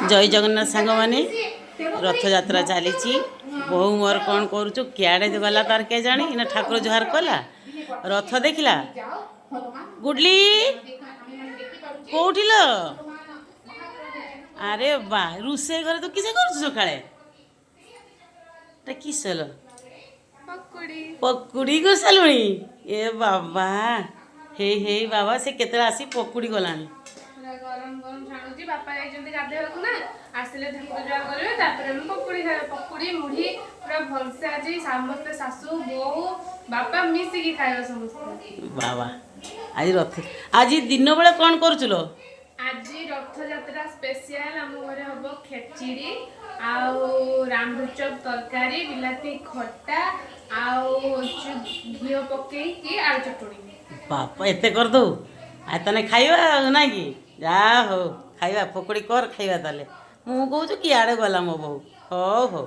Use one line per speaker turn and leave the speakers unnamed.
जय जगन्नाथ सांग मैंने रथ यात्रा चली बहु मोर कौन करुचु कियाड़े गला तार के जानी ना ठाकुर जुहार कला रथ देखला गुडली कौटिल अरे बा रुसे घर तो किसे कर सकाळे किसल पकुड़ी को सालुणी ए बाबा हे हे बाबा से केते आसी पकुड़ी गलानी
गरम गरम छाणुची बापा जाइछन्ती गाधेबाकू ना आसिले ठाकुर जुहार करबे तापर हम पकुड़ी खाए पकुड़ी मुढ़ी पूरा भलसे आजी समस्त सासू बोहू बापा मिसी की खाइबा समस्त
बाबा आज दिन बेले कौन करुचलो
आज रथ यात्रा स्पेशल हम घरे हबो खेचड़ी आउ रामचप तरकारी बिलाती खट्टा आउ घिओ पके की आलू चटणी
बापा एते कर दो आ तने खाइबा ना कि जा हो खाइबा पकोड़ी कर खाइबा ताले मु कहूँ कि आड़े गला मो बहु हो हो।